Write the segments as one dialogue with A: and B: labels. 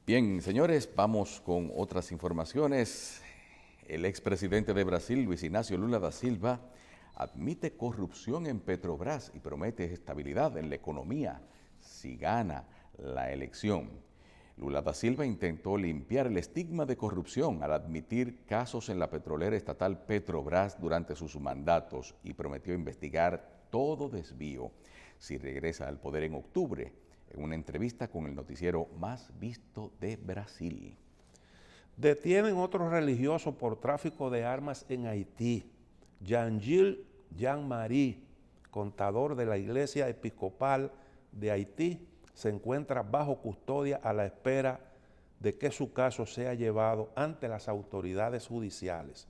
A: Bien, señores, vamos con otras informaciones. El expresidente de Brasil, Luis Inácio Lula da Silva, admite corrupción en Petrobras y promete estabilidad en la economía si gana la elección. Lula da Silva intentó limpiar el estigma de corrupción al admitir casos en la petrolera estatal Petrobras durante sus mandatos y prometió investigar todo desvío si regresa al poder en octubre, en una entrevista con el noticiero más visto de Brasil.
B: Detienen otro religioso por tráfico de armas en Haití. Jean-Gilles Jean-Marie, contador de la Iglesia Episcopal de Haití, se encuentra bajo custodia a la espera de que su caso sea llevado ante las autoridades judiciales.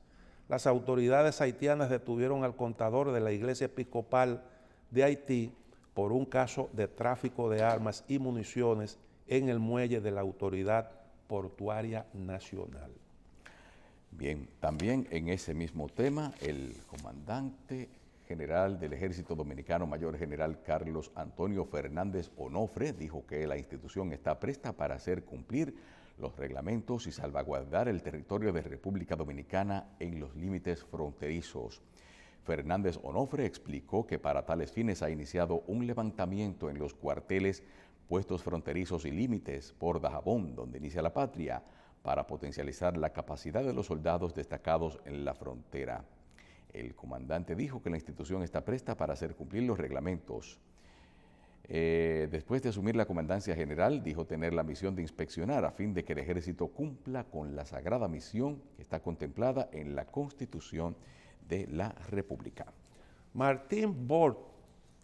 B: Las autoridades haitianas detuvieron al contador de la Iglesia Episcopal de Haití por un caso de tráfico de armas y municiones en el muelle de la Autoridad Portuaria Nacional.
A: Bien, también en ese mismo tema, el comandante general del Ejército Dominicano, Mayor General Carlos Antonio Fernández Onofre, dijo que la institución está presta para hacer cumplir los reglamentos y salvaguardar el territorio de República Dominicana en los límites fronterizos. Fernández Onofre explicó que para tales fines ha iniciado un levantamiento en los cuarteles, puestos fronterizos y límites por Dajabón, donde inicia la patria, para potencializar la capacidad de los soldados destacados en la frontera. El comandante dijo que la institución está presta para hacer cumplir los reglamentos. Después de asumir la comandancia general, dijo tener la misión de inspeccionar a fin de que el ejército cumpla con la sagrada misión que está contemplada en la Constitución de la República.
B: Martín Bort,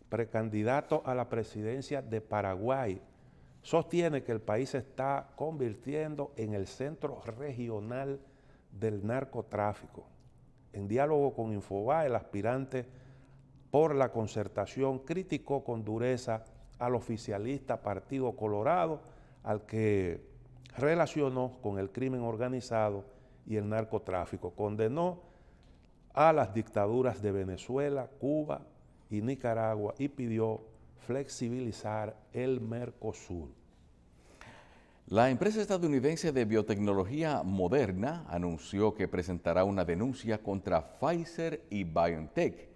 B: precandidato a la presidencia de Paraguay, sostiene que el país se está convirtiendo en el centro regional del narcotráfico. En diálogo con Infobae, el aspirante por la Concertación criticó con dureza al oficialista Partido Colorado, al que relacionó con el crimen organizado y el narcotráfico. Condenó a las dictaduras de Venezuela, Cuba y Nicaragua y pidió flexibilizar el Mercosur.
A: La empresa estadounidense de biotecnología Moderna anunció que presentará una denuncia contra Pfizer y BioNTech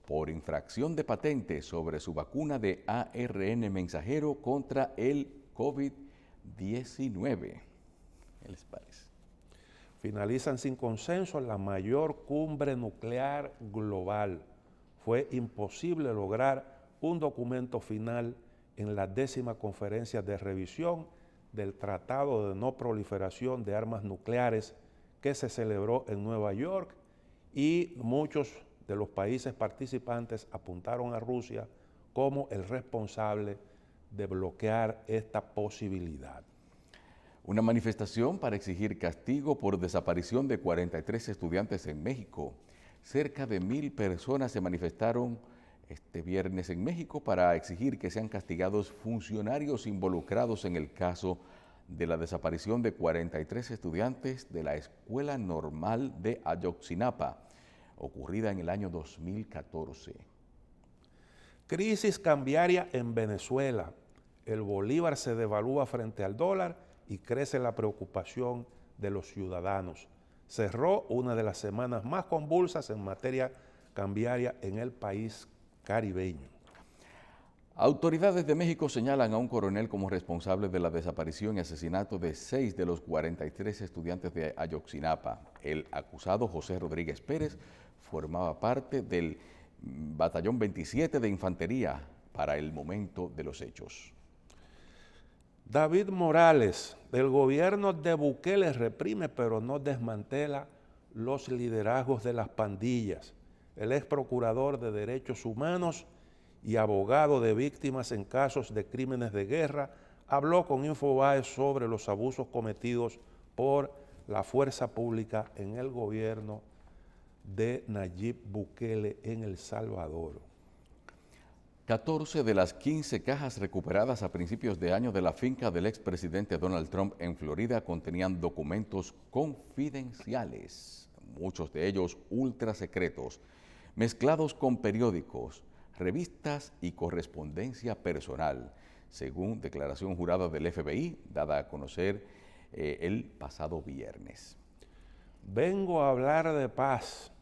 A: por infracción de patente sobre su vacuna de ARN mensajero contra el COVID-19. ¿Qué les parece?
B: Finalizan sin consenso la mayor cumbre nuclear global. Fue imposible lograr un documento final en la 10ª conferencia de revisión del Tratado de No Proliferación de Armas Nucleares que se celebró en Nueva York, y muchos de los países participantes apuntaron a Rusia como el responsable de bloquear esta posibilidad.
A: Una manifestación para exigir castigo por desaparición de 43 estudiantes en México. Cerca de 1000 personas se manifestaron este viernes en México para exigir que sean castigados funcionarios involucrados en el caso de la desaparición de 43 estudiantes de la Escuela Normal de Ayotzinapa, ocurrida en el año 2014.
B: Crisis cambiaria en Venezuela. El bolívar se devalúa frente al dólar y crece la preocupación de los ciudadanos. Cerró una de las semanas más convulsas en materia cambiaria en el país caribeño.
A: Autoridades de México señalan a un coronel como responsable de la desaparición y asesinato de 6 de los 43 estudiantes de Ayotzinapa. El acusado, José Rodríguez Pérez, formaba parte del Batallón 27 de Infantería para el momento de los hechos.
B: David Morales, el gobierno de Bukele reprime pero no desmantela los liderazgos de las pandillas. El ex procurador de Derechos Humanos y abogado de víctimas en casos de crímenes de guerra habló con Infobae sobre los abusos cometidos por la fuerza pública en el gobierno de Nayib Bukele en El Salvador.
A: 14 de las 15 cajas recuperadas a principios de año de la finca del expresidente Donald Trump en Florida contenían documentos confidenciales, muchos de ellos ultra secretos, mezclados con periódicos, revistas y correspondencia personal, según declaración jurada del FBI, dada a conocer el pasado viernes.
B: Vengo a hablar de paz.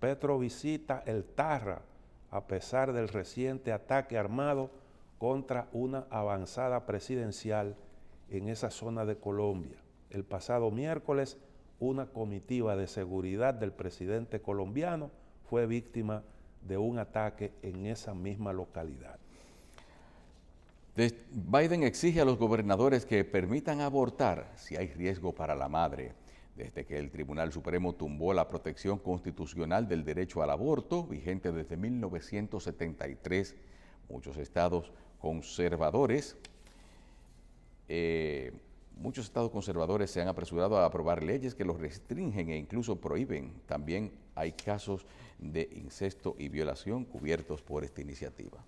B: Petro visita el Tarra a pesar del reciente ataque armado contra una avanzada presidencial en esa zona de Colombia. El pasado miércoles, una comitiva de seguridad del presidente colombiano fue víctima de un ataque en esa misma localidad.
A: Biden exige a los gobernadores que permitan abortar si hay riesgo para la madre. Desde que el Tribunal Supremo tumbó la protección constitucional del derecho al aborto, vigente desde 1973, muchos estados conservadores se han apresurado a aprobar leyes que los restringen e incluso prohíben. También hay casos de incesto y violación cubiertos por esta iniciativa.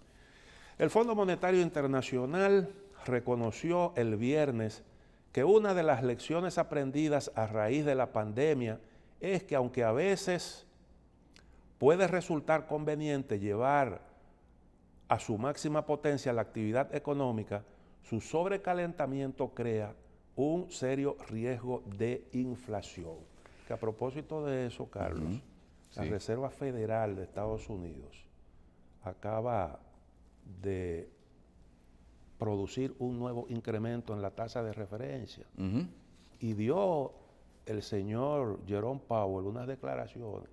B: El Fondo Monetario Internacional reconoció el viernes que una de las lecciones aprendidas a raíz de la pandemia es que aunque a veces puede resultar conveniente llevar a su máxima potencia la actividad económica, su sobrecalentamiento crea un serio riesgo de inflación. Que a propósito de eso, Carlos, la Reserva Federal de Estados Unidos acaba de producir un nuevo incremento en la tasa de referencia y dio el señor Jerome Powell unas declaraciones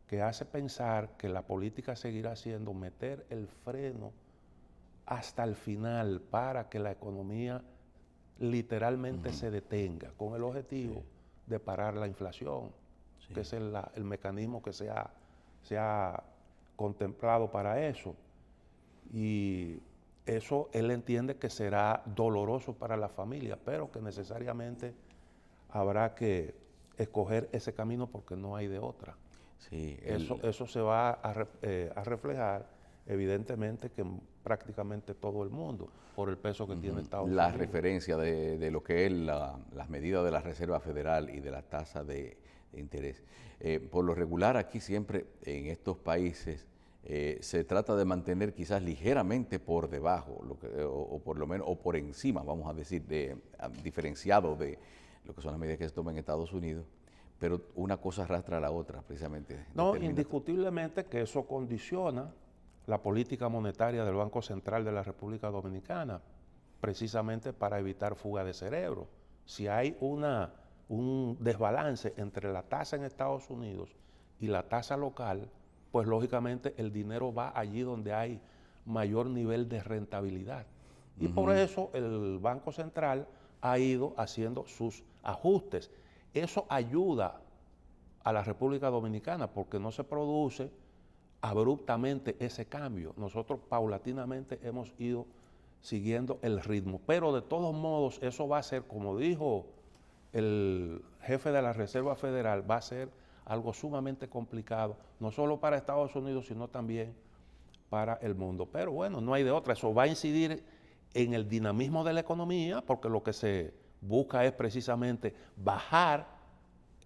B: que hace pensar que la política seguirá siendo meter el freno hasta el final para que la economía literalmente se detenga, con el objetivo de parar la inflación, que es el mecanismo que se ha contemplado para eso. Y eso él entiende que será doloroso para la familia, pero que necesariamente habrá que escoger ese camino porque no hay de otra.
A: Sí,
B: eso se va a reflejar evidentemente que en prácticamente todo el mundo, por el peso que tiene Estados Unidos.
A: La referencia de lo que es las medidas de la Reserva Federal y de la tasa de interés. Por lo regular aquí siempre en estos países se trata de mantener quizás ligeramente por debajo, o por lo menos, o por encima, vamos a decir, diferenciado de lo que son las medidas que se toman en Estados Unidos, pero una cosa arrastra a la otra, precisamente.
B: No, indiscutiblemente que eso condiciona la política monetaria del Banco Central de la República Dominicana, precisamente para evitar fuga de cerebro. Si hay un desbalance entre la tasa en Estados Unidos y la tasa local, pues lógicamente el dinero va allí donde hay mayor nivel de rentabilidad. Y por eso el Banco Central ha ido haciendo sus ajustes. Eso ayuda a la República Dominicana porque no se produce abruptamente ese cambio. Nosotros paulatinamente hemos ido siguiendo el ritmo, pero de todos modos eso va a ser, como dijo el jefe de la Reserva Federal, va a ser algo sumamente complicado, no solo para Estados Unidos, sino también para el mundo. Pero bueno, no hay de otra, eso va a incidir en el dinamismo de la economía, porque lo que se busca es precisamente bajar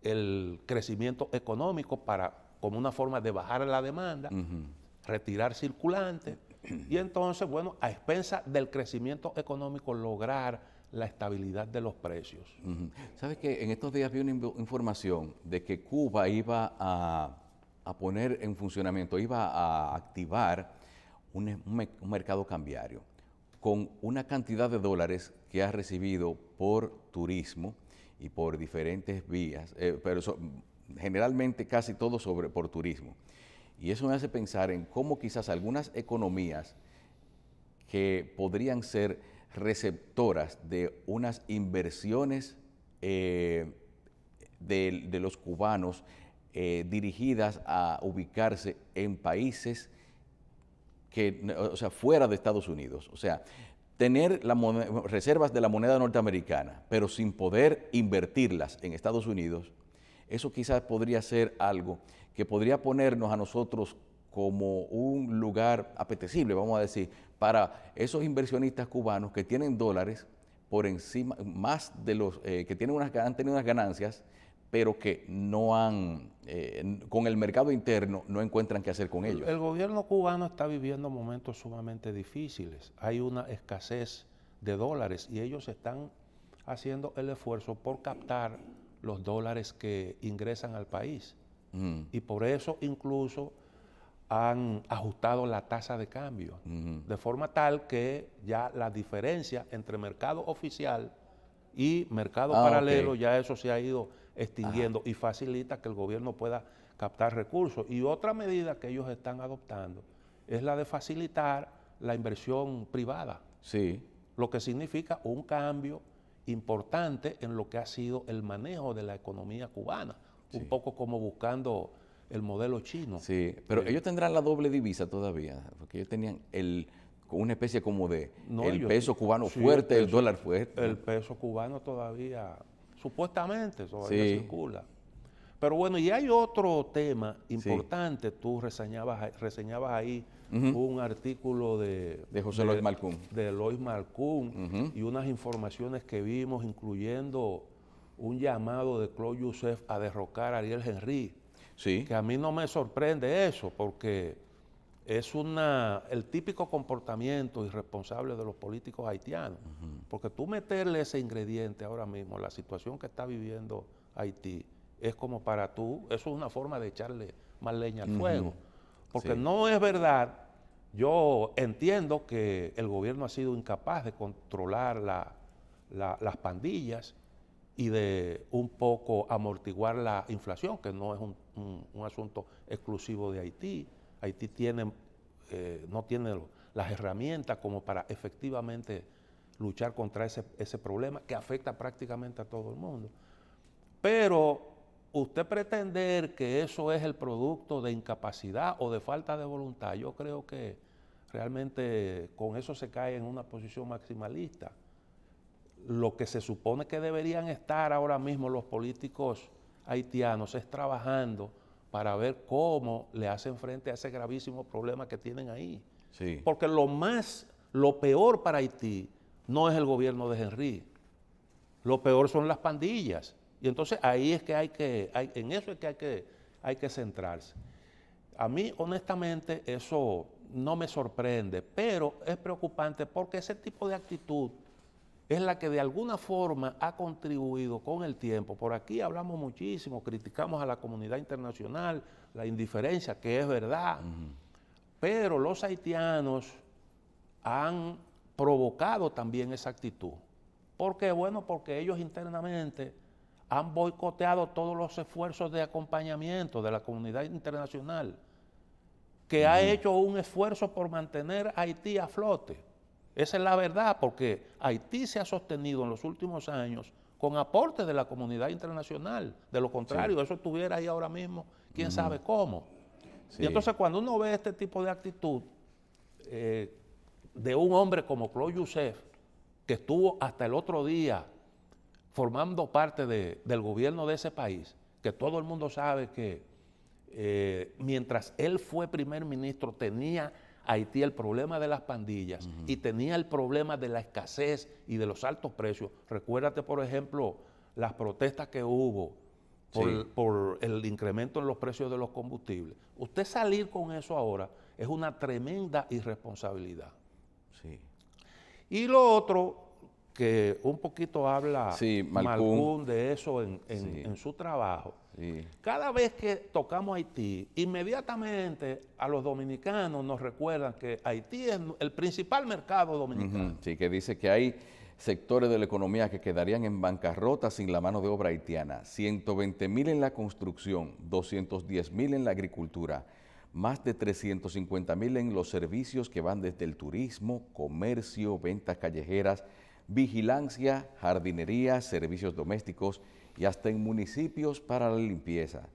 B: el crecimiento económico como una forma de bajar la demanda, retirar circulante, y entonces, bueno, a expensas del crecimiento económico lograr la estabilidad de los precios.
A: ¿Sabes qué? En estos días vi una información de que Cuba iba a poner en funcionamiento, iba a activar un mercado cambiario con una cantidad de dólares que ha recibido por turismo y por diferentes vías, pero generalmente casi todo por turismo. Y eso me hace pensar en cómo quizás algunas economías que podrían ser receptoras de unas inversiones de los cubanos dirigidas a ubicarse en países fuera de Estados Unidos. O sea, tener reservas de la moneda norteamericana, pero sin poder invertirlas en Estados Unidos, eso quizás podría ser algo que podría ponernos a nosotros como un lugar apetecible, vamos a decir, para esos inversionistas cubanos que tienen dólares por encima, más de los que han tenido unas ganancias, pero que no han, con el mercado interno, no encuentran qué hacer con ellos.
B: El gobierno cubano está viviendo momentos sumamente difíciles. Hay una escasez de dólares y ellos están haciendo el esfuerzo por captar los dólares que ingresan al país. Y por eso incluso han ajustado la tasa de cambio, de forma tal que ya la diferencia entre mercado oficial y mercado paralelo, ya eso se ha ido extinguiendo y facilita que el gobierno pueda captar recursos. Y otra medida que ellos están adoptando es la de facilitar la inversión privada, lo que significa un cambio importante en lo que ha sido el manejo de la economía cubana, un poco como buscando el modelo chino.
A: Sí, pero ellos tendrán la doble divisa todavía, porque ellos tenían una especie como de peso cubano fuerte, el dólar fuerte.
B: El peso cubano todavía, supuestamente, circula. Pero bueno, y hay otro tema importante. Tú reseñabas ahí un artículo de
A: José Lois Malcún.
B: De Lois Malcún y unas informaciones que vimos, incluyendo un llamado de Claude Joseph a derrocar a Ariel Henry. Que a mí no me sorprende eso, porque es el típico comportamiento irresponsable de los políticos haitianos. Porque tú meterle ese ingrediente ahora mismo, la situación que está viviendo Haití, es como para tú, eso es una forma de echarle más leña al fuego. Porque no es verdad, yo entiendo que el gobierno ha sido incapaz de controlar las pandillas y de un poco amortiguar la inflación, que no es un asunto exclusivo de Haití. Haití no tiene las herramientas como para efectivamente luchar contra ese problema que afecta prácticamente a todo el mundo. Pero usted pretender que eso es el producto de incapacidad o de falta de voluntad, yo creo que realmente con eso se cae en una posición maximalista. Lo que se supone que deberían estar ahora mismo los políticos haitianos es trabajando para ver cómo le hacen frente a ese gravísimo problema que tienen ahí. Porque lo peor para Haití no es el gobierno de Henry, lo peor son las pandillas. Y entonces ahí es que en eso es que hay que centrarse. A mí, honestamente, eso no me sorprende, pero es preocupante porque ese tipo de actitud es la que de alguna forma ha contribuido con el tiempo. Por aquí hablamos muchísimo, criticamos a la comunidad internacional, la indiferencia, que es verdad, pero los haitianos han provocado también esa actitud. ¿Por qué? Bueno, porque ellos internamente han boicoteado todos los esfuerzos de acompañamiento de la comunidad internacional, que ha hecho un esfuerzo por mantener a Haití a flote. Esa es la verdad, porque Haití se ha sostenido en los últimos años con aportes de la comunidad internacional. De lo contrario, eso estuviera ahí ahora mismo, quién sabe cómo. Y entonces cuando uno ve este tipo de actitud de un hombre como Claude Joseph, que estuvo hasta el otro día formando parte del gobierno de ese país, que todo el mundo sabe que mientras él fue primer ministro tenía Haití el problema de las pandillas y tenía el problema de la escasez y de los altos precios. Recuérdate, por ejemplo, las protestas que hubo por el incremento en los precios de los combustibles. Usted salir con eso ahora es una tremenda irresponsabilidad. Y lo otro, que un poquito habla Malcún de eso en su trabajo. Cada vez que tocamos Haití, inmediatamente a los dominicanos nos recuerdan que Haití es el principal mercado dominicano.
A: Que dice que hay sectores de la economía que quedarían en bancarrota sin la mano de obra haitiana. 120,000 en la construcción, 210,000 en la agricultura, más de 350,000 en los servicios que van desde el turismo, comercio, ventas callejeras, vigilancia, jardinería, servicios domésticos y hasta en municipios para la limpieza.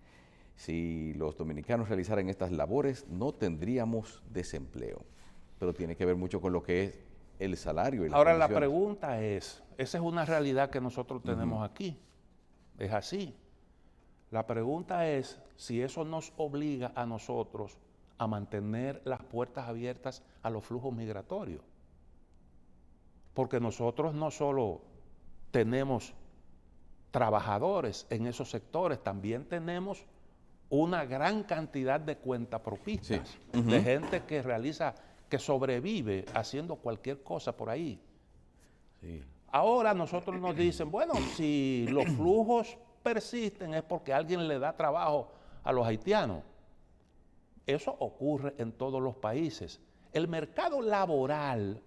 A: Si los dominicanos realizaran estas labores, no tendríamos desempleo. Pero tiene que ver mucho con lo que es el salario y las
B: Ahora, la
A: condiciones.
B: pregunta es, esa es una realidad que nosotros tenemos aquí, es así. La pregunta es si eso nos obliga a nosotros a mantener las puertas abiertas a los flujos migratorios. Porque nosotros no solo tenemos trabajadores en esos sectores, también tenemos una gran cantidad de cuentapropistas, de gente que sobrevive haciendo cualquier cosa por ahí. Ahora nosotros nos dicen, bueno, si los flujos persisten es porque alguien le da trabajo a los haitianos. Eso ocurre en todos los países. El mercado laboral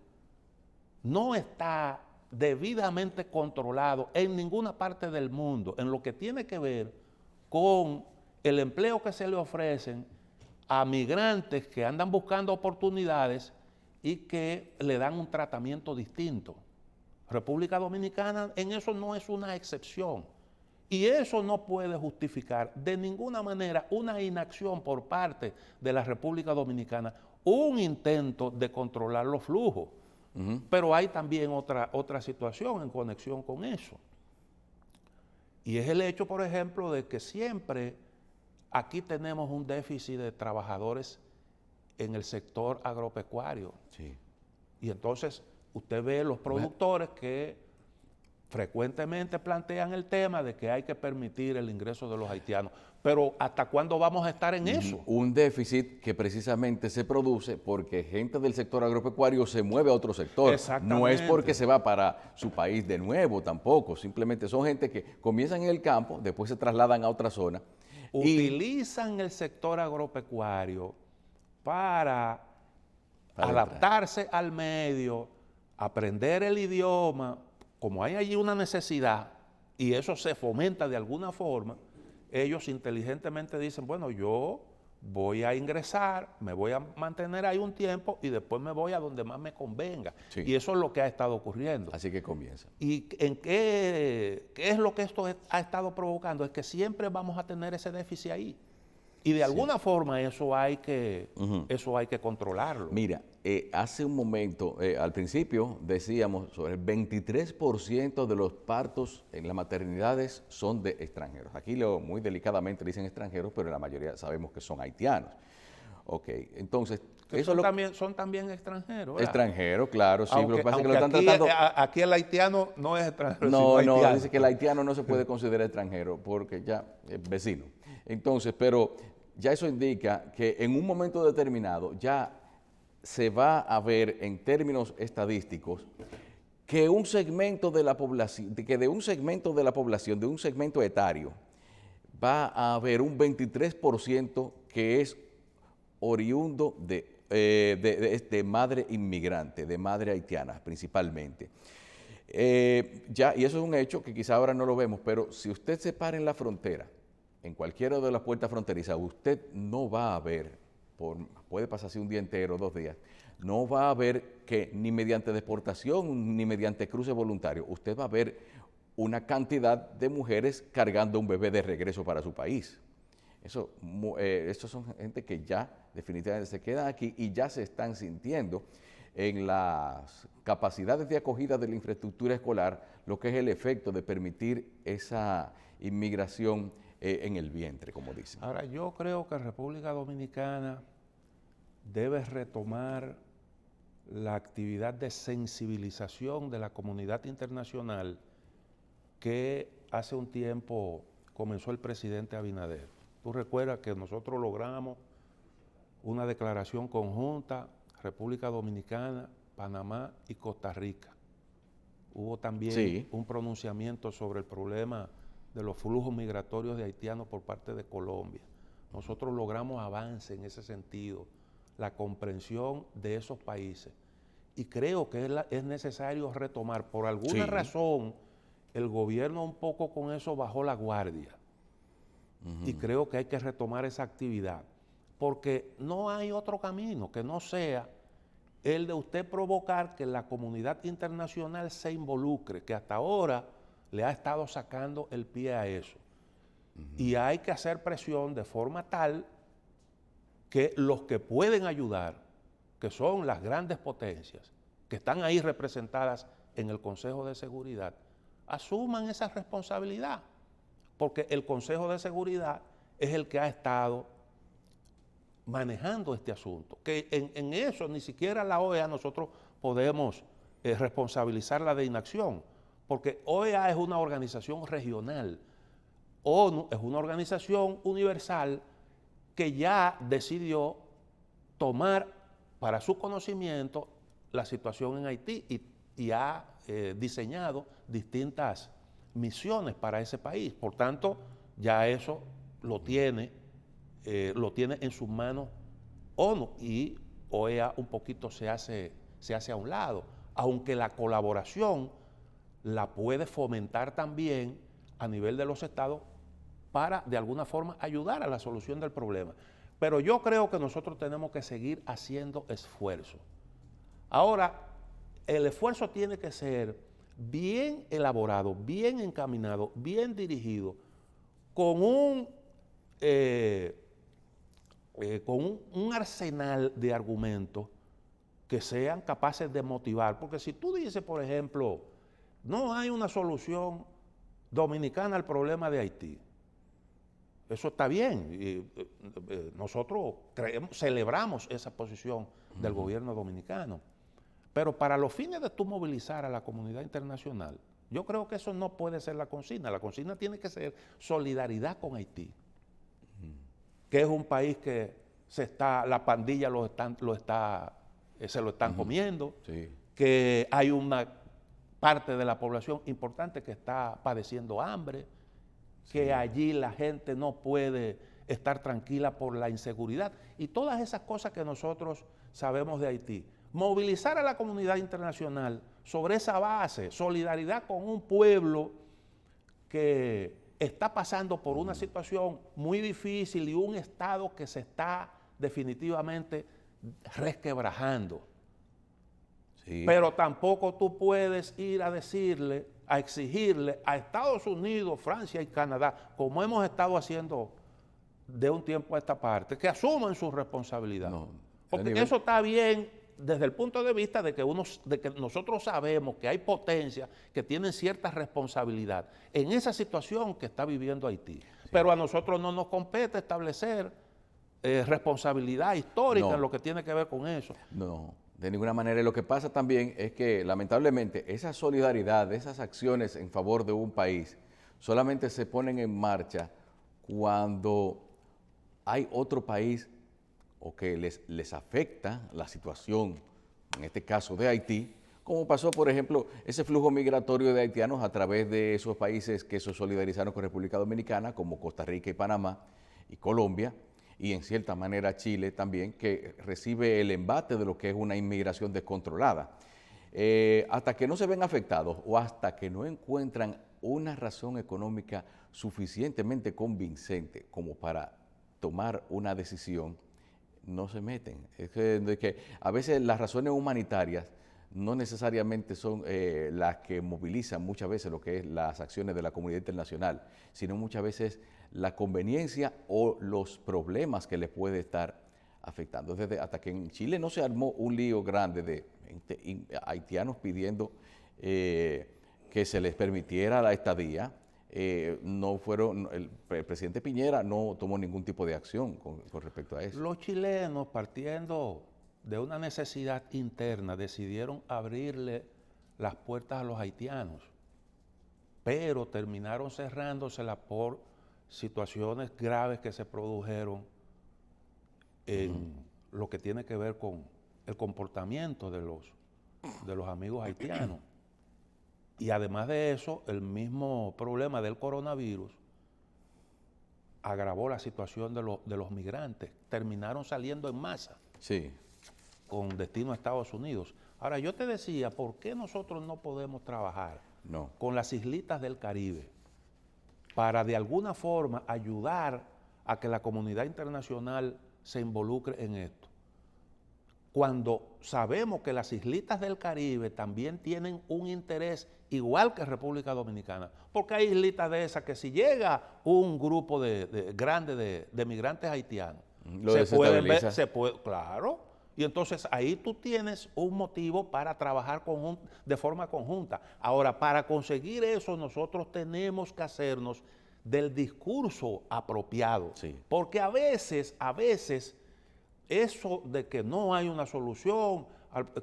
B: no está debidamente controlado en ninguna parte del mundo en lo que tiene que ver con el empleo que se le ofrecen a migrantes que andan buscando oportunidades y que le dan un tratamiento distinto. República Dominicana en eso no es una excepción. Y eso no puede justificar de ninguna manera una inacción por parte de la República Dominicana, un intento de controlar los flujos. Pero hay también otra situación en conexión con eso. Y es el hecho, por ejemplo, de que siempre aquí tenemos un déficit de trabajadores en el sector agropecuario.
A: Sí.
B: Y entonces usted ve los productores que frecuentemente plantean el tema de que hay que permitir el ingreso de los haitianos. Pero ¿hasta cuándo vamos a estar en eso?
A: Un déficit que precisamente se produce porque gente del sector agropecuario se mueve a otro sector. No es porque se va para su país de nuevo tampoco, simplemente son gente que comienzan en el campo, después se trasladan a otra zona.
B: Utilizan el sector agropecuario para adaptarse al medio, aprender el idioma. Como hay allí una necesidad y eso se fomenta de alguna forma, ellos inteligentemente dicen, bueno, yo voy a ingresar, me voy a mantener ahí un tiempo y después me voy a donde más me convenga. Sí. Y eso es lo que ha estado ocurriendo.
A: Así que comienza.
B: ¿Y en qué es lo que esto ha estado provocando? Es que siempre vamos a tener ese déficit ahí. Y de alguna forma eso hay que controlarlo.
A: Mira, hace un momento, al principio decíamos sobre el 23% de los partos en las maternidades son de extranjeros. Aquí muy delicadamente dicen extranjeros, pero la mayoría sabemos que son haitianos. Ok, entonces...
B: Son también extranjeros, ¿verdad?
A: Extranjeros, claro, sí.
B: Aunque,
A: lo que pasa es que
B: lo
A: están tratando...
B: Aquí el haitiano no es extranjero,
A: No, no, dice que el haitiano no se puede considerar extranjero porque ya es vecino. Entonces, pero ya eso indica que en un momento determinado ya se va a ver en términos estadísticos que un segmento de la población, de un segmento etario, va a haber un 23% que es oriundo de madre inmigrante, de madre haitiana principalmente. Y eso es un hecho que quizá ahora no lo vemos, pero si usted se para en la frontera, en cualquiera de las puertas fronterizas, usted no va a ver, puede pasarse un día entero, 2 días, no va a ver que ni mediante deportación ni mediante cruce voluntario, usted va a ver una cantidad de mujeres cargando un bebé de regreso para su país. Estos son gente que ya definitivamente se quedan aquí y ya se están sintiendo en las capacidades de acogida de la infraestructura escolar, lo que es el efecto de permitir esa inmigración en el vientre, como dicen.
B: Ahora, yo creo que República Dominicana debe retomar la actividad de sensibilización de la comunidad internacional que hace un tiempo comenzó el presidente Abinader. Tú recuerdas que nosotros logramos una declaración conjunta, República Dominicana, Panamá y Costa Rica. Hubo también un pronunciamiento sobre el problema de los flujos migratorios de haitianos por parte de Colombia. Nosotros logramos avance en ese sentido, la comprensión de esos países. Y creo que es necesario retomar. Por alguna razón, el gobierno un poco con eso bajó la guardia. Y creo que hay que retomar esa actividad, porque no hay otro camino que no sea el de usted provocar que la comunidad internacional se involucre, que hasta ahora le ha estado sacando el pie a eso. Y hay que hacer presión de forma tal que los que pueden ayudar, que son las grandes potencias, que están ahí representadas en el Consejo de Seguridad, asuman esa responsabilidad. Porque el Consejo de Seguridad es el que ha estado manejando este asunto. Que en eso ni siquiera la OEA nosotros podemos responsabilizarla de inacción, porque OEA es una organización regional, ONU es una organización universal que ya decidió tomar para su conocimiento la situación en Haití y ha diseñado distintas misiones para ese país. Por tanto, ya eso lo tiene en sus manos ONU, y OEA un poquito se hace a un lado, aunque la colaboración la puede fomentar también a nivel de los estados para de alguna forma ayudar a la solución del problema. Pero yo creo que nosotros tenemos que seguir haciendo esfuerzos. Ahora, el esfuerzo tiene que ser bien elaborado, bien encaminado, bien dirigido, con un arsenal de argumentos que sean capaces de motivar. Porque si tú dices, por ejemplo, no hay una solución dominicana al problema de Haití, eso está bien. Nosotros celebramos esa posición del gobierno dominicano. Pero para los fines de tú movilizar a la comunidad internacional, yo creo que eso no puede ser la consigna. La consigna tiene que ser solidaridad con Haití, que es un país que la pandilla se lo están comiendo,
A: Sí.
B: que hay una parte de la población importante que está padeciendo hambre, que allí la gente no puede estar tranquila por la inseguridad y todas esas cosas que nosotros sabemos de Haití. Movilizar a la comunidad internacional sobre esa base, solidaridad con un pueblo que está pasando por una situación muy difícil y un Estado que se está definitivamente resquebrajando.
A: Sí.
B: Pero tampoco tú puedes ir a decirle, a exigirle a Estados Unidos, Francia y Canadá, como hemos estado haciendo de un tiempo a esta parte, que asuman su responsabilidad.
A: No,
B: porque eso está bien desde el punto de vista de que nosotros sabemos que hay potencias que tienen cierta responsabilidad en esa situación que está viviendo Haití. Sí. Pero a nosotros no nos compete establecer responsabilidad histórica en lo que tiene que ver con eso.
A: No, de ninguna manera. Lo que pasa también es que lamentablemente esa solidaridad, esas acciones en favor de un país solamente se ponen en marcha cuando hay otro país o que les afecta la situación, en este caso de Haití, como pasó, por ejemplo, ese flujo migratorio de haitianos a través de esos países que se solidarizaron con República Dominicana, como Costa Rica y Panamá y Colombia, y en cierta manera Chile también, que recibe el embate de lo que es una inmigración descontrolada. Hasta que no se ven afectados o hasta que no encuentran una razón económica suficientemente convincente como para tomar una decisión, no se meten. Es que a veces las razones humanitarias no necesariamente son las que movilizan muchas veces lo que es las acciones de la comunidad internacional, sino muchas veces la conveniencia o los problemas que les puede estar afectando. Hasta que en Chile no se armó un lío grande de haitianos pidiendo que se les permitiera la estadía, el presidente Piñera no tomó ningún tipo de acción con respecto a eso.
B: Los chilenos, partiendo de una necesidad interna, decidieron abrirle las puertas a los haitianos, pero terminaron cerrándoselas por situaciones graves que se produjeron en lo que tiene que ver con el comportamiento de los amigos haitianos. Y además de eso, el mismo problema del coronavirus agravó la situación de los migrantes. Terminaron saliendo en masa.
A: Sí.
B: Con destino a Estados Unidos. Ahora, yo te decía, ¿por qué nosotros no podemos trabajar con las islitas del Caribe para de alguna forma ayudar a que la comunidad internacional se involucre en esto? Cuando sabemos que las islitas del Caribe también tienen un interés igual que República Dominicana, porque hay islitas de esas que si llega un grupo grande de migrantes haitianos, claro, y entonces ahí tú tienes un motivo para trabajar de forma conjunta. Ahora, para conseguir eso nosotros tenemos que hacernos del discurso apropiado, porque a veces eso de que no hay una solución,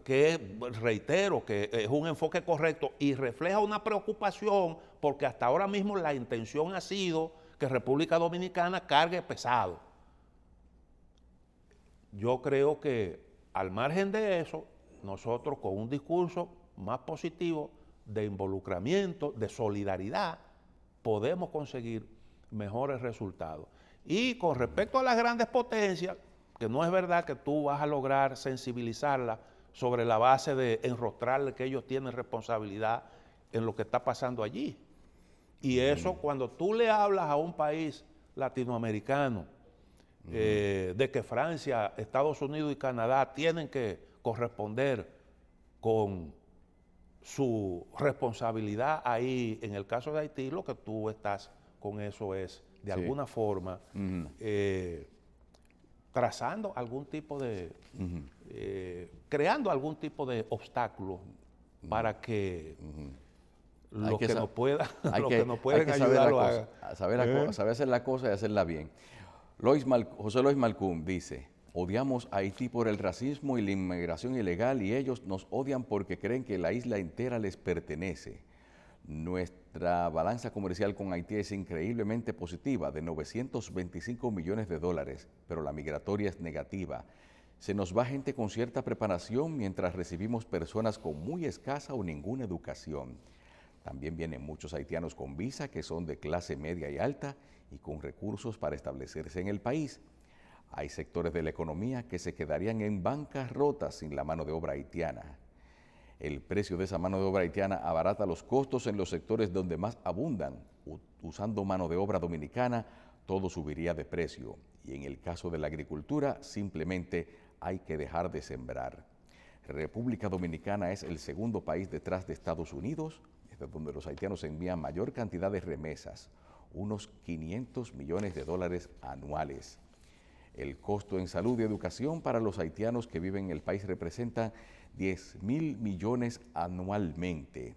B: que reitero que es un enfoque correcto y refleja una preocupación, porque hasta ahora mismo la intención ha sido que República Dominicana cargue pesado. Yo creo que al margen de eso, nosotros con un discurso más positivo, de involucramiento, de solidaridad, podemos conseguir mejores resultados. Y con respecto a las grandes potencias, que no es verdad que tú vas a lograr sensibilizarlas sobre la base de enrostrarle que ellos tienen responsabilidad en lo que está pasando allí. Y eso, cuando tú le hablas a un país latinoamericano, de que Francia, Estados Unidos y Canadá tienen que corresponder con su responsabilidad ahí, en el caso de Haití, lo que tú estás con eso es, de alguna forma, trazando algún tipo de, creando algún tipo de obstáculo para que los que nos puedan ayudar lo hagan.
A: Saber hacer la cosa y hacerla bien. José Lois Malcún dice: odiamos a Haití por el racismo y la inmigración ilegal, y ellos nos odian porque creen que la isla entera les pertenece. Nuestra balanza comercial con Haití es increíblemente positiva, de 925 millones de dólares, pero la migratoria es negativa. Se nos va gente con cierta preparación mientras recibimos personas con muy escasa o ninguna educación. También vienen muchos haitianos con visa que son de clase media y alta y con recursos para establecerse en el país. Hay sectores de la economía que se quedarían en bancarrota sin la mano de obra haitiana. El precio de esa mano de obra haitiana abarata los costos en los sectores donde más abundan. Usando mano de obra dominicana, todo subiría de precio. Y en el caso de la agricultura, simplemente hay que dejar de sembrar. República Dominicana es el segundo país detrás de Estados Unidos, desde donde los haitianos envían mayor cantidad de remesas, unos 500 millones de dólares anuales. El costo en salud y educación para los haitianos que viven en el país representa 10.000 millones anualmente.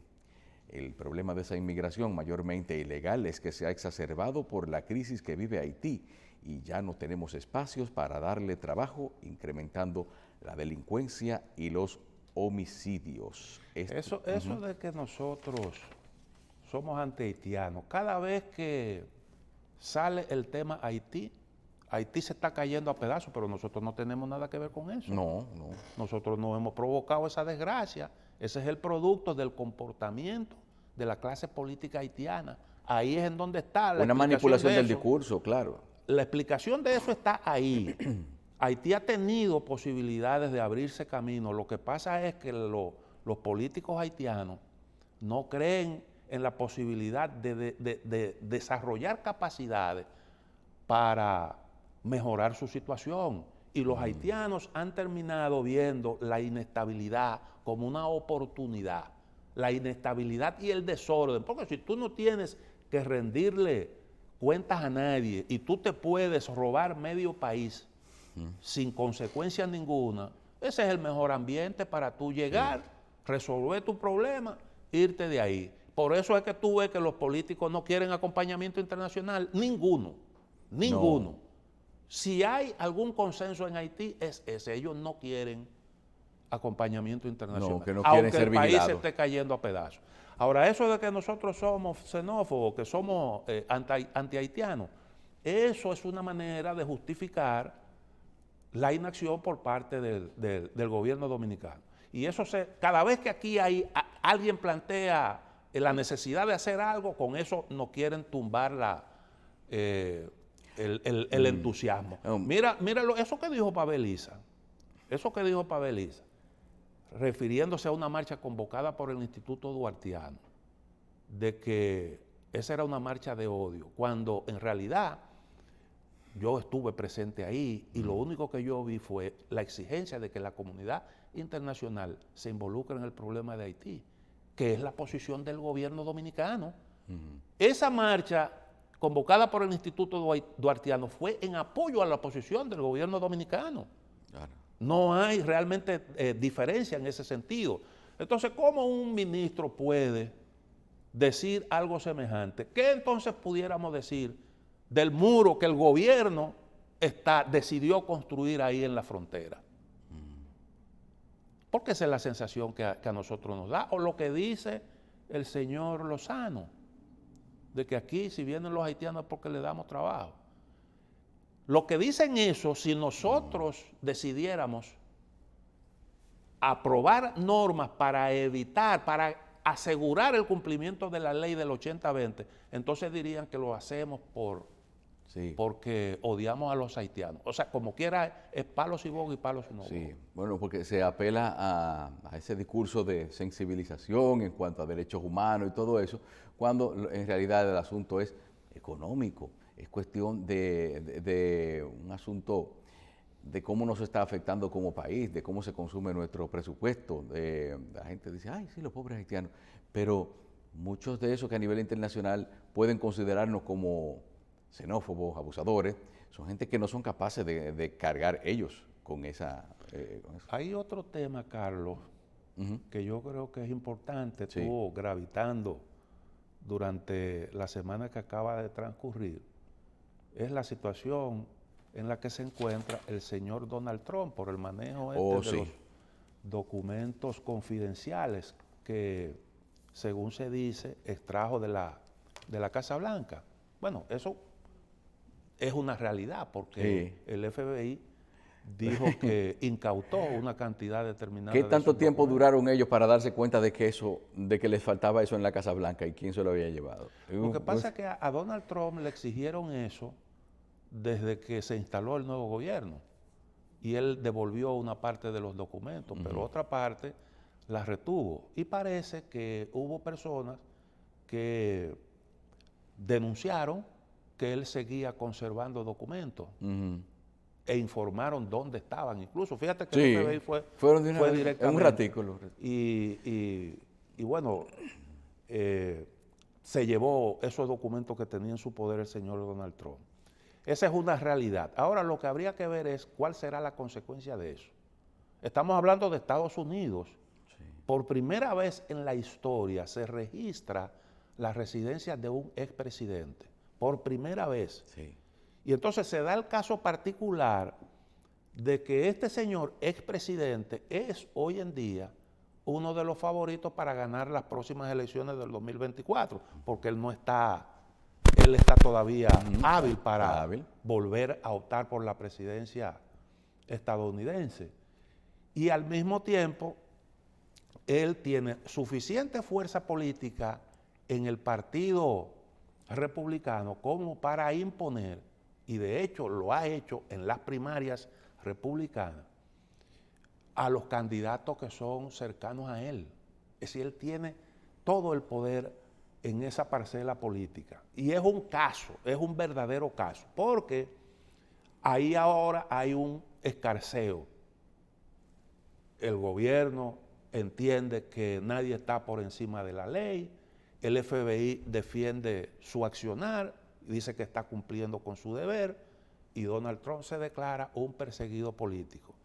A: El problema de esa inmigración mayormente ilegal es que se ha exacerbado por la crisis que vive Haití y ya no tenemos espacios para darle trabajo, incrementando la delincuencia y los homicidios.
B: Eso de que nosotros somos anti-haitianos, cada vez que sale el tema Haití, Haití se está cayendo a pedazos, pero nosotros no tenemos nada que ver con eso.
A: No.
B: Nosotros no hemos provocado esa desgracia. Ese es el producto del comportamiento de la clase política haitiana. Ahí es en donde está la
A: una manipulación del discurso, claro.
B: La explicación de eso está ahí. Haití ha tenido posibilidades de abrirse camino. Lo que pasa es que los políticos haitianos no creen en la posibilidad de desarrollar capacidades para mejorar su situación. Y los haitianos han terminado viendo la inestabilidad como una oportunidad. La inestabilidad y el desorden. Porque si tú no tienes que rendirle cuentas a nadie y tú te puedes robar medio país sin consecuencia ninguna, ese es el mejor ambiente para tú llegar, resolver tu problema, irte de ahí. Por eso es que tú ves que los políticos no quieren acompañamiento internacional. Ninguno. No. Si hay algún consenso en Haití, es ese. Ellos no quieren acompañamiento internacional.
A: No, que no quieren
B: aunque
A: ser
B: el país
A: vigilados.
B: se esté cayendo a pedazos. Ahora, eso de que nosotros somos xenófobos, que somos anti-haitianos, eso es una manera de justificar la inacción por parte del gobierno dominicano. Y eso cada vez que aquí alguien plantea la necesidad de hacer algo, con eso no quieren tumbar el entusiasmo. Mira eso que dijo Pabeliza, refiriéndose a una marcha convocada por el Instituto Duartiano, de que esa era una marcha de odio, cuando en realidad yo estuve presente ahí y lo único que yo vi fue la exigencia de que la comunidad internacional se involucre en el problema de Haití, que es la posición del gobierno dominicano. Esa marcha convocada por el Instituto Duartiano fue en apoyo a la posición del gobierno dominicano. Claro. No hay realmente diferencia en ese sentido. Entonces, ¿cómo un ministro puede decir algo semejante? ¿Qué entonces pudiéramos decir del muro que el gobierno decidió construir ahí en la frontera? Porque esa es la sensación que a nosotros nos da. O lo que dice el señor Lozano, de que aquí si vienen los haitianos es porque le damos trabajo. Lo que dicen eso, si nosotros decidiéramos aprobar normas para evitar, para asegurar el cumplimiento de la ley del 80-20, entonces dirían que lo hacemos porque odiamos a los haitianos. O sea, como quiera, es palos y boga y palos y no boga.
A: Sí, bueno, porque se apela a ese discurso de sensibilización en cuanto a derechos humanos y todo eso, cuando en realidad el asunto es económico, es cuestión de un asunto de cómo nos está afectando como país, de cómo se consume nuestro presupuesto. La gente dice, ay, sí, los pobres haitianos, pero muchos de esos que a nivel internacional pueden considerarnos como xenófobos, abusadores, son gente que no son capaces de cargar ellos con esa... con eso.
B: Hay otro tema, Carlos, que yo creo que es importante, estuvo gravitando durante la semana que acaba de transcurrir, es la situación en la que se encuentra el señor Donald Trump por el manejo de los documentos confidenciales que, según se dice, extrajo de la Casa Blanca. Bueno, eso es una realidad porque el FBI dijo que incautó una cantidad determinada
A: ¿Qué
B: de
A: tanto
B: esos
A: tiempo
B: documentos.
A: duraron ellos para darse cuenta de que les faltaba eso en la Casa Blanca y quién se lo había llevado?
B: Lo que pasa es que a Donald Trump le exigieron eso desde que se instaló el nuevo gobierno y él devolvió una parte de los documentos, pero otra parte la retuvo. Y parece que hubo personas que denunciaron que él seguía conservando documentos e informaron dónde estaban. Incluso, fíjate que el FBI fue directamente.
A: En un ratico.
B: Y bueno, se llevó esos documentos que tenía en su poder el señor Donald Trump. Esa es una realidad. Ahora lo que habría que ver es cuál será la consecuencia de eso. Estamos hablando de Estados Unidos. Por primera vez en la historia se registra la residencia de un expresidente. Por primera vez. Y entonces se da el caso particular de que este señor expresidente es hoy en día uno de los favoritos para ganar las próximas elecciones del 2024, porque él está todavía hábil para volver a optar por la presidencia estadounidense. Y al mismo tiempo, él tiene suficiente fuerza política en el partido republicano como para imponer, y de hecho lo ha hecho en las primarias republicanas, a los candidatos que son cercanos a él. Es decir, él tiene todo el poder en esa parcela política. Y es un caso, es un verdadero caso, porque ahí ahora hay un escarceo. El gobierno entiende que nadie está por encima de la ley, el FBI defiende su accionar, dice que está cumpliendo con su deber, y Donald Trump se declara un perseguido político.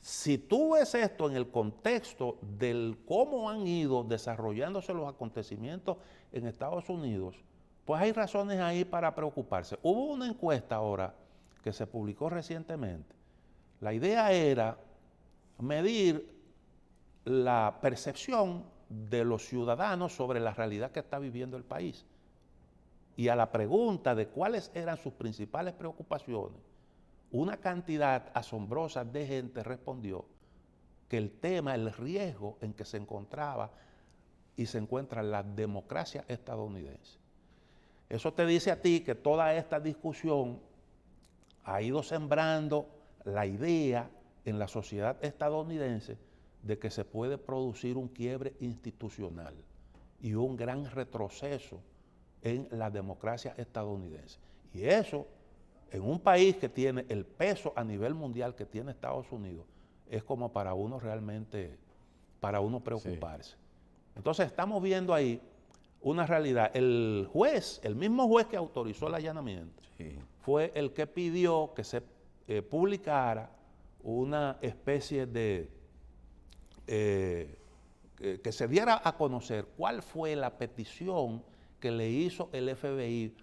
B: Si tú ves esto en el contexto del cómo han ido desarrollándose los acontecimientos en Estados Unidos, pues hay razones ahí para preocuparse. Hubo una encuesta ahora que se publicó recientemente. La idea era medir la percepción de los ciudadanos sobre la realidad que está viviendo el país. Y a la pregunta de cuáles eran sus principales preocupaciones, una cantidad asombrosa de gente respondió que el tema, el riesgo en que se encontraba y se encuentra la democracia estadounidense. Eso te dice a ti que toda esta discusión ha ido sembrando la idea en la sociedad estadounidense de que se puede producir un quiebre institucional y un gran retroceso en la democracia estadounidense. Y eso, en un país que tiene el peso a nivel mundial que tiene Estados Unidos, es como para uno realmente, para uno preocuparse. Entonces estamos viendo ahí una realidad. El juez, el mismo juez que autorizó el allanamiento, fue el que pidió que se publicara una especie de, que se diera a conocer cuál fue la petición que le hizo el FBI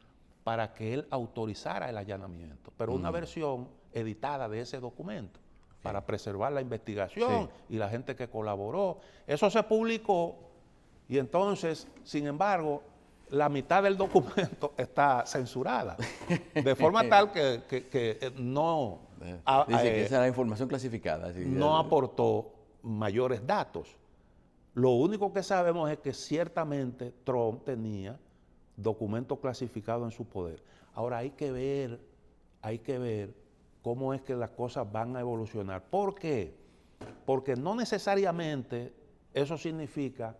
B: para que él autorizara el allanamiento, pero una versión editada de ese documento para preservar la investigación y la gente que colaboró. Eso se publicó y entonces, sin embargo, la mitad del documento está censurada, de forma tal que no...
A: Dice que esa es la información clasificada.
B: No aportó mayores datos. Lo único que sabemos es que ciertamente Trump tenía documentos clasificados en su poder. Ahora hay que ver cómo es que las cosas van a evolucionar. ¿Por qué? Porque no necesariamente eso significa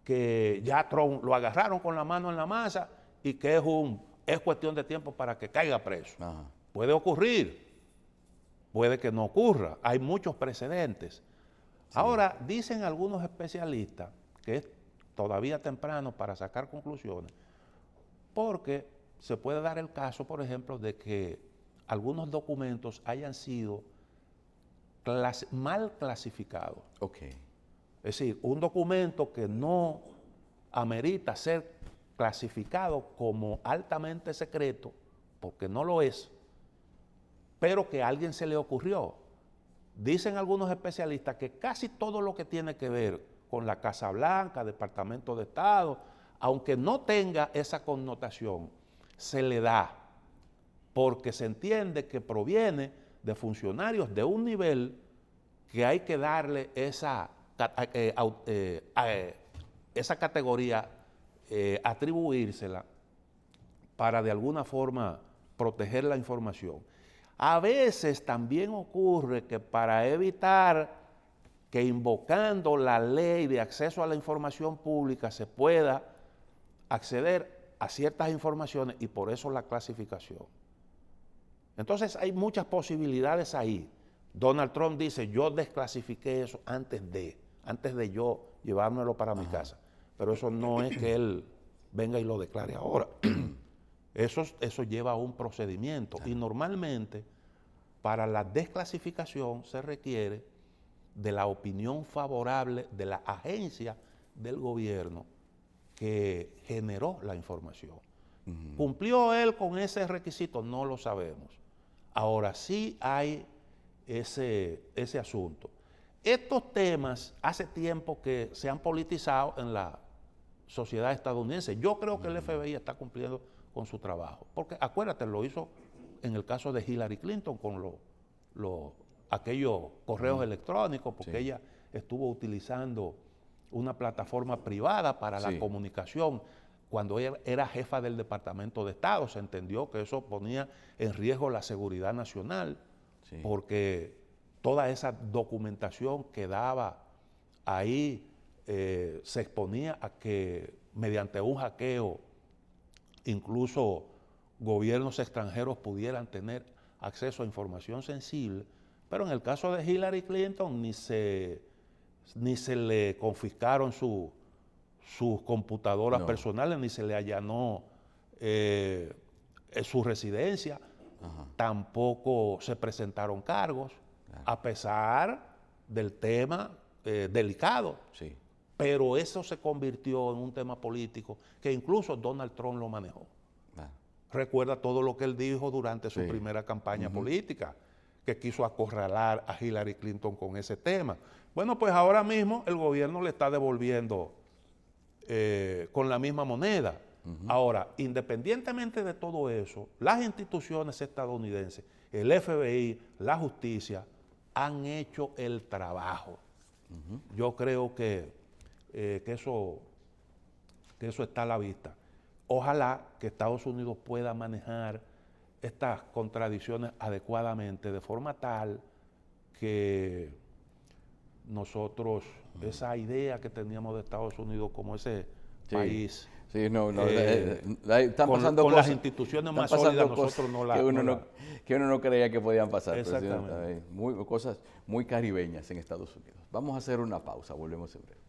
B: que ya Trump lo agarraron con la mano en la masa y que es cuestión de tiempo para que caiga preso.
A: Ajá.
B: Puede ocurrir, puede que no ocurra. Hay muchos precedentes. Sí. Ahora, dicen algunos especialistas que es todavía temprano para sacar conclusiones, porque se puede dar el caso, por ejemplo, de que algunos documentos hayan sido mal clasificados.
A: Okay.
B: Es decir, un documento que no amerita ser clasificado como altamente secreto, porque no lo es, pero que a alguien se le ocurrió. Dicen algunos especialistas que casi todo lo que tiene que ver con la Casa Blanca, Departamento de Estado, aunque no tenga esa connotación, se le da, porque se entiende que proviene de funcionarios de un nivel que hay que darle esa categoría, atribuírsela para de alguna forma proteger la información. A veces también ocurre que para evitar que invocando la ley de acceso a la información pública se pueda acceder a ciertas informaciones y por eso la clasificación. Entonces hay muchas posibilidades ahí. Donald Trump dice, yo desclasifiqué eso antes de yo llevármelo para mi casa. Pero eso no es que él venga y lo declare ahora. Eso lleva a un procedimiento y normalmente para la desclasificación se requiere de la opinión favorable de la agencia del gobierno que generó la información. ¿Cumplió él con ese requisito? No lo sabemos. Ahora sí hay ese asunto. Estos temas hace tiempo que se han politizado en la sociedad estadounidense. Yo creo que el FBI está cumpliendo con su trabajo. Porque acuérdate, lo hizo en el caso de Hillary Clinton con aquellos correos electrónicos, porque ella estuvo utilizando una plataforma privada para la comunicación. Cuando ella era jefa del Departamento de Estado, se entendió que eso ponía en riesgo la seguridad nacional, porque toda esa documentación que daba ahí se exponía a que mediante un hackeo incluso gobiernos extranjeros pudieran tener acceso a información sensible, pero en el caso de Hillary Clinton ni se le confiscaron sus computadoras personales, ni se le allanó su residencia, tampoco se presentaron cargos, a pesar del tema delicado. Sí. Pero eso se convirtió en un tema político que incluso Donald Trump lo manejó. Recuerda todo lo que él dijo durante su primera campaña política, que quiso acorralar a Hillary Clinton con ese tema. Bueno, pues ahora mismo el gobierno le está devolviendo con la misma moneda. Ahora, independientemente de todo eso, las instituciones estadounidenses, el FBI, la justicia, han hecho el trabajo. Yo creo que eso está a la vista. Ojalá que Estados Unidos pueda manejar estas contradicciones adecuadamente, de forma tal que nosotros, esa idea que teníamos de Estados Unidos como ese país,
A: están pasando
B: con
A: cosas,
B: las instituciones más sólidas, nosotros no las...
A: que uno no creía que podían pasar.
B: Exactamente.
A: Cosas muy caribeñas en Estados Unidos. Vamos a hacer una pausa, volvemos en breve.